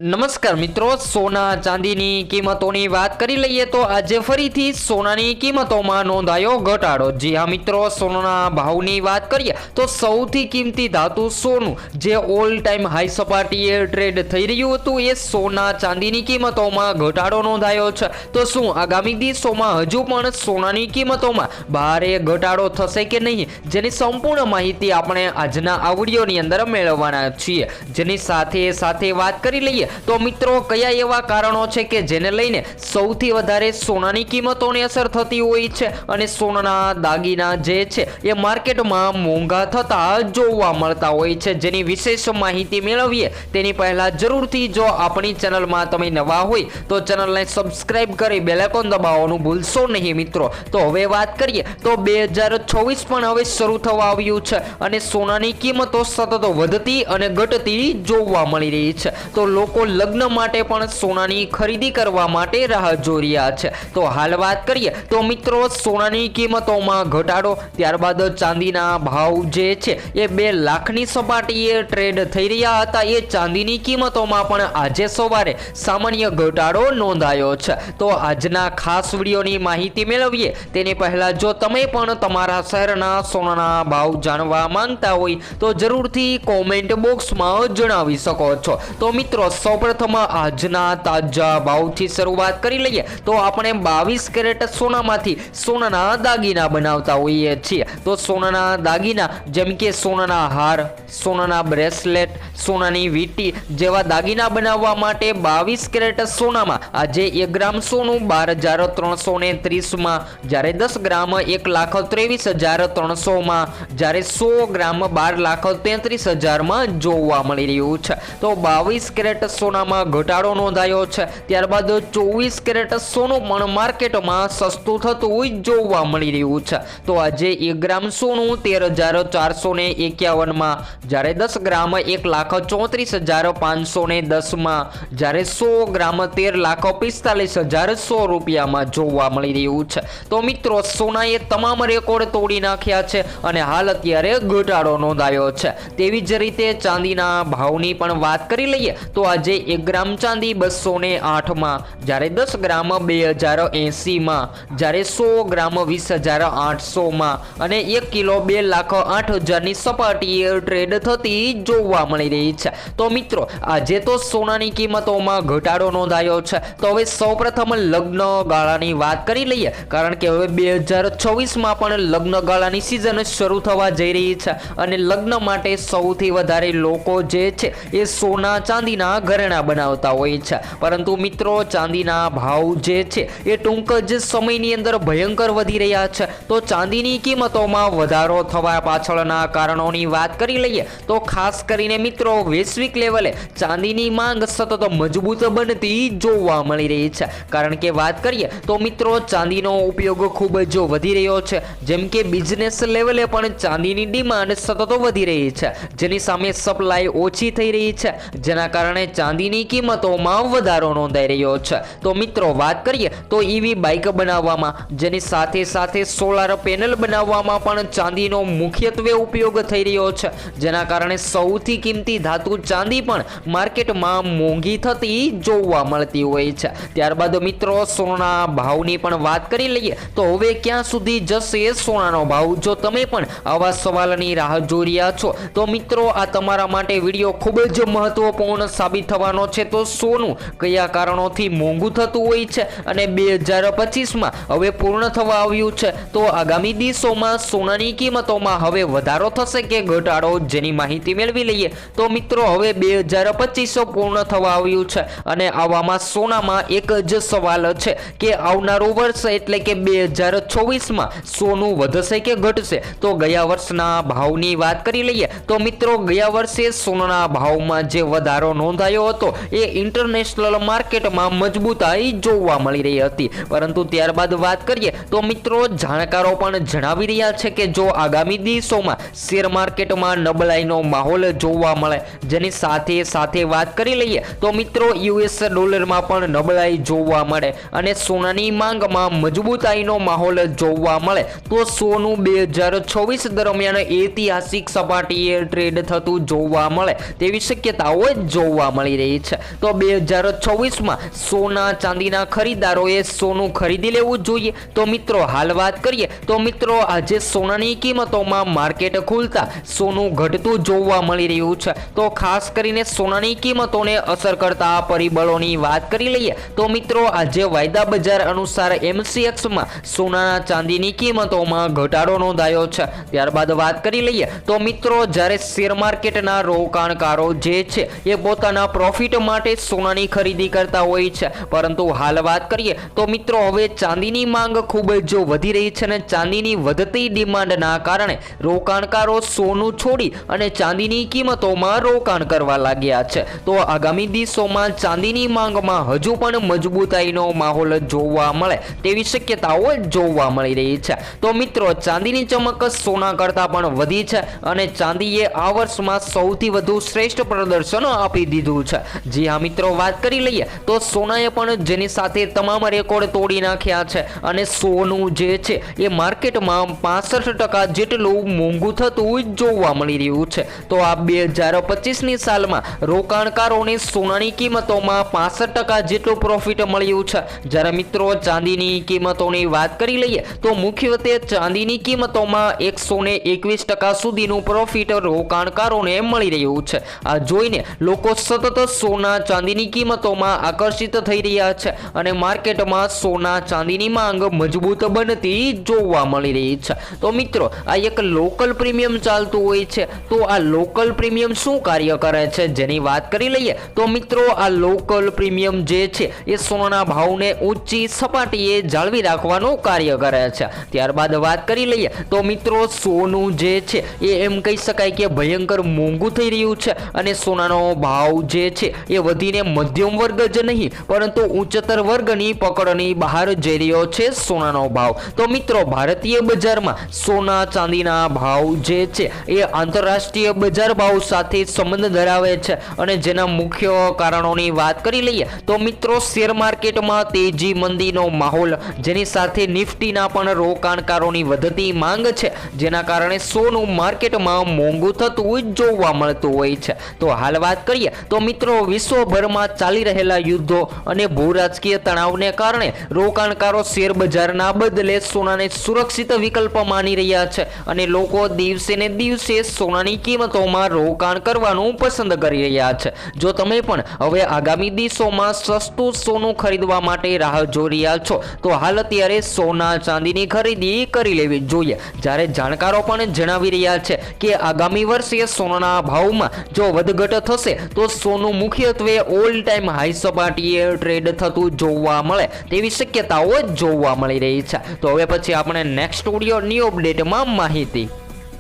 નમસ્કાર મિત્રો, સોના ચાંદીની કિંમતોની વાત કરી લઈએ તો આજે ફરીથી સોનાની કિંમતોમાં નોંધાયો ઘટાડો। જી હા મિત્રો, સોનાના ભાવની વાત કરીએ તો સૌથી કિંમતી ધાતુ સોનું જે ઓલ ટાઈમ હાઈ સપાટીએ ટ્રેડ થઈ રહ્યું હતું એ સોના ચાંદીની કિંમતોમાં ઘટાડો નોંધાયો છે। તો શું આગામી દિવસોમાં હજુ પણ સોનાની કિંમતોમાં ભારે ઘટાડો થશે કે નહીં, જેની સંપૂર્ણ માહિતી આપણે આજના આ વિડીયોની અંદર મેળવવાના છીએ। જેની સાથે સાથે વાત કરી લઈએ તો મિત્રો કયા એવા કારણો છે કે જેને લઈને સૌથી વધારે સોનાની કિંમતોને અસર થતી હોય છે અને સોનાના દાગીના જે છે એ માર્કેટમાં મોંઘા થતા જોવા મળતા હોય છે, જેની વિશેષ માહિતી મેળવીએ તેની પહેલા જરૂરથી જો આપણી ચેનલમાં તમે નવા હોય તો ચેનલને સબસ્ક્રાઇબ કરી બેલ આઇકોન દબાવવાનું ભૂલશો નહીં મિત્રો। તો હવે વાત કરીએ તો 2024 પણ હવે શરૂ થવા આવ્યું છે અને સોનાની કિંમતો સતત વધતી અને ઘટતી જોવા મળી રહી છે। તો લોકો લગ્ન માટે પણ સોનાની ખરીદી કરવા માટે રાહ જોઈ રહ્યા છે। તો હાલ વાત કરીએ તો મિત્રો સોનાની કિંમતોમાં ઘટાડો, ત્યારબાદ ચાંદીના ભાવ જે છે એ 2 લાખની સપાટીએ ટ્રેડ થઈ રહ્યા હતા, એ ચાંદીની કિંમતોમાં પણ આજે સવારે સામાન્ય ઘટાડો નોંધાયો છે। તો આજના ખાસ વિડીયોની માહિતી મેળવીએ તેની પહેલા જો તમે પણ તમારા શહેરના સોનાના ભાવ જાણવા માંગતા હોય તો જરૂરથી કોમેન્ટ બોક્સમાં જણાવી શકો છો। તો મિત્રો સૌપ્રથમ આજના તાજા ભાવથી શરૂઆત કરી લઈએ તો આપણે 22 કેરેટ સોનામાંથી સોનાના દાગીના બનાવતા હોઈએ છીએ। તો સોનાના દાગીના જેમ કે સોનાના હાર, સોનાના બ્રેસલેટ, સોનાની વીંટી જેવા દાગીના બનાવવા માટે 22 કેરેટ સોનામાં આજે 1 ગ્રામ સોનું 12,330 માં, જ્યારે 10 ગ્રામ 1,23,300 માં, જ્યારે 100 ગ્રામ 12,33,000 માં જોવા મળી રહ્યું છે। તો 22 કેરેટ સોનામાં ઘટાડો નોંધાયો છે। ત્યારબાદ 24 કેરેટ સોનું પણ માર્કેટમાં સસ્તું થતું જોવા મળી રહ્યું છે। તો આજે 1 ગ્રામ સોનું 13,451 માં, જ્યારે 10 ગ્રામ 1,34,510 માં, જ્યારે 100 ગ્રામ 13,45,100 રૂપિયામાં જોવા મળી રહ્યું છે। તો મિત્રો સોનાએ તમામ રેકોર્ડ તોડી નાખ્યા છે અને હાલ અત્યારે ઘટાડો નોંધાયો છે। તેવી જ રીતે ચાંદીના ભાવની પણ વાત કરી લઈએ તો આજે 1 ગ્રામ ચાંદી 208 માં, જ્યારે 10 ગ્રામ 2080 માં, જ્યારે 100 ગ્રામ 20,800 માં અને 1 કિલો 2,08,000 ની સપાટીએ ટ્રેડ થતી જોવા મળી રહી છે। તો મિત્રો આજે તો સોનાની કિંમતોમાં ઘટાડો નોંધાયો છે। તો હવે સૌપ્રથમ લગ્ન ગાળાની વાત કરી લઈએ, કારણ કે હવે 2024 પણ લગ્ન ગાળાની સિઝન શરૂ થવા જઈ રહી છે અને લગ્ન માટે સૌથી વધારે લોકો જે છે એ સોના ચાંદીના ઘરેણા બનાવતા હોય છે, પરંતુ મિત્રો ચાંદીના ભાવ જે છે એ ટૂંક જ સમયની અંદર ભયંકર વધી રહ્યા છે। તો ચાંદીની કિંમતોમાં વધારો થવા પાછળના કારણોની વાત કરી લઈએ તો ખાસ કરીને મિત્રો વૈશ્વિક લેવલે ચાંદીની માંગ સતત મજબૂત બનતી જોવા મળી રહી છે, કારણ કે વાત કરીએ તો મિત્રો ચાંદીનો ઉપયોગ ખૂબ જ વધી રહ્યો છે। જેમ કે બિઝનેસ લેવલે પણ ચાંદીની ડિમાન્ડ સતત વધી રહી છે, જેની સામે સપ્લાય ઓછી થઈ રહી છે, જેના કારણે ચાંદીની કિંમતોમાં વધારો નોંધાઈ રહ્યો છે। તો મિત્રો વાત કરીએ તો ઈવી બાઇક બનાવવામાં, જેની સાથે સાથે સોલાર પેનલ બનાવવામાં પણ ચાંદીનો મુખ્યત્વે ઉપયોગ થઈ રહ્યો છે, જેના કારણે સૌથી કિંમતી ધાતુ ચાંદી પણ માર્કેટમાં મોંઘી થતી જોવા મળતી હોય છે। ત્યારબાદ મિત્રો સોનાના ભાવની પણ વાત કરી લઈએ તો હવે ક્યાં સુધી જશે સોનાનો ભાવ, જો તમે પણ આવા સવાલની રાહ જોઈ રહ્યા છો તો મિત્રો આ તમારા માટે વિડીયો ખૂબ જ મહત્વપૂર્ણ સાબિત થવાનો છે। તો સોનું કયા કારણોથી મોંઘું થતું હોય છે અને 2025માં હવે પૂર્ણ થવા આવ્યું છે, તો આગામી દિવસોમાં સોનાની કિંમતોમાં હવે વધારો થશે કે ઘટાડો, જેની માહિતી મેળવી લઈએ તો મિત્રો હવે 2025 પૂર્ણ થવા આવ્યું છે અને આવામાં સોનામાં એક જ સવાલ છે કે આવનારું વર્ષ એટલે કે 2024માં સોનું વધશે કે ઘટશે। તો ગયા વર્ષના ભાવની વાત કરી લઈએ તો મિત્રો ગયા વર્ષે સોનાના ભાવમાં જે વધારો નોંધાયો હતો એ ઇન્ટરનેશનલ માર્કેટમાં મજબૂતાઈ જોવા મળી રહી હતી, પરંતુ ત્યારબાદ વાત કરીએ તો મિત્રો જાણકારો પણ જણાવી રહ્યા છે કે જો આગામી દિવસોમાં શેર માર્કેટમાં નબળાઈનો માહોલ જોવા મળે, જેની સાથે સાથે વાત કરી લઈએ તો મિત્રો યુએસ ડોલરમાં પણ નબળાઈ જોવા મળે અને સોનાની માંગમાં મજબૂતાઈનો માહોલ જોવા મળે તો સોનું 2024 દરમિયાન ઐતિહાસિક સપાટીએ ટ્રેડ થતું જોવા મળે તેવી શક્યતાઓ જોવા મળી મળી રહી છે. તો 2024માં સોના ચાંદીના ખરીદદારોએ સોનું ખરીદી લેવું જોઈએ. તો મિત્રો હાલ વાત કરીએ તો મિત્રો આજે સોનાની કિંમતોમાં માર્કેટ ખુલતા સોનું ઘટતું જોવા મળી રહ્યું છે. તો ખાસ કરીને સોનાની કિંમતોને અસર કરતા પરિબળોની વાત કરી લઈએ તો મિત્રો આજે વાયદા બજાર અનુસાર MCXમાં સોનાના ચાંદીની કિંમતોમાં ઘટાડો નોંધાયો છે. ત્યારબાદ વાત કરી લઈએ તો મિત્રો જ્યારે શેર માર્કેટના રોકાણકારો જે છે એ પોતાના પ્રોફિટ માટે સોનાની ખરીદી કરતા હોય છે, પરંતુ હાલ વાત કરીએ તો મિત્રો હવે ચાંદીની માંગ ખૂબ જ વધી રહી છે અને ચાંદીની વધતી ડિમાન્ડના કારણે રોકાણકારો સોનું છોડી અને ચાંદીની કિંમતોમાં રોકાણ કરવા લાગ્યા છે. તો આગામી દિવસોમાં ચાંદીની માંગમાં હજુ પણ મજબૂતાઈનો માહોલ જોવા મળે તેવી શક્યતાઓ જોવા મળી રહી છે. તો મિત્રો ચાંદીની ચમક સોના કરતાં પણ વધી છે અને ચાંદીએ આ વર્ષમાં સૌથી વધુ શ્રેષ્ઠ પ્રદર્શન આપી દીધું છે. જી હા મિત્રો, વાત કરી લઈએ તો સોનાએ પણ જેની સાથે તમામ રેકોર્ડ તોડી નાખ્યા છે અને સોનું જે છે એ માર્કેટમાં 65% જેટલું મોંઘું થતું જોવા મળી રહ્યું છે. તો આ 2025ની સાલમાં રોકાણકારોને સોનાની કિંમતોમાં 65% જેટલું પ્રોફિટ મળ્યું છે. જ્યારે મિત્રો ચાંદીની કિંમતોની વાત કરી લઈએ તો મુખ્યત્વે ચાંદીની કિંમતોમાં 121% સુધીનું પ્રોફિટ રોકાણકારોને મળી રહ્યું છે. આ જોઈને લોકો સતત સોના ચાંદીની કિંમતોમાં આકર્ષિત થઈ રહ્યા છે અને માર્કેટમાં સોના ચાંદીની માંગ મજબૂત બનતી જોવા મળી રહી છે. તો મિત્રો આ એક લોકલ પ્રીમિયમ ચાલતું હોય છે. તો આ લોકલ પ્રીમિયમ શું કાર્ય કરે છે જેની વાત કરી લઈએ તો મિત્રો આ લોકલ પ્રીમિયમ જે છે એ સોનાના ભાવને ઊંચી સપાટીએ જાળવી રાખવાનું કાર્ય કરે છે. ત્યારબાદ વાત કરી લઈએ તો મિત્રો સોનું જે છે એ એમ કહી શકાય કે ભયંકર મોંઘું થઈ રહ્યું છે અને સોનાનો ભાવ જે છે એ વધીને મધ્યમ વર્ગ જ નહીં પરંતુ ઉચ્ચતર વર્ગની પકડની બહાર જઈ રહ્યો છે સોનાનો ભાવ. તો મિત્રો ભારતીય બજારમાં સોના ચાંદીના ભાવ જે છે એ આંતરરાષ્ટ્રીય બજાર ભાવ સાથે સંબંધ ધરાવે છે અને જેના મુખ્ય કારણોની વાત કરી લઈએ તો મિત્રો શેર માર્કેટમાં તેજી મંદીનો માહોલ, જેની સાથે નિફ્ટીના પણ રોકાણકારોની વધતી માંગ છે, જેના કારણે સોનું માર્કેટમાં મોંઘું થતું જોવા મળતું હોય છે. તો હાલ વાત કરીએ તો મિત્રો વિશ્વભરમાં ચાલી રહેલા યુદ્ધો અને ભૂરાજકીય તણાવને કારણે રોકાણકારો શેર બજારના બદલે સોનાને સુરક્ષિત વિકલ્પ માની રહ્યા છે અને લોકો દિવસે ને દિવસે સોનાની કિંમતોમાં રોકાણ કરવાનું પસંદ કરી રહ્યા છે. જો તમે પણ હવે આગામી દિવસોમાં સસ્તું સોનું ખરીદવા માટે રાહ જોઈ રહ્યા છો તો હાલ અત્યારે સોના ચાંદીની ખરીદી કરી લેવી જોઈએ. જ્યારે જાણકારો પણ જણાવી રહ્યા છે કે આગામી વર્ષે સોનાના ભાવમાં જો વધઘટ થશે તો સોનું મુખ્યત્વે ઓલ ટાઈમ હાઈ સપાટીએ ટ્રેડ થતું જોવા મળે તેવી શક્યતાઓ જોવા મળી રહી છે. તો હવે પછી આપણે નેક્સ્ટ વિડીયો ન્યૂ અપડેટમાં માહિતી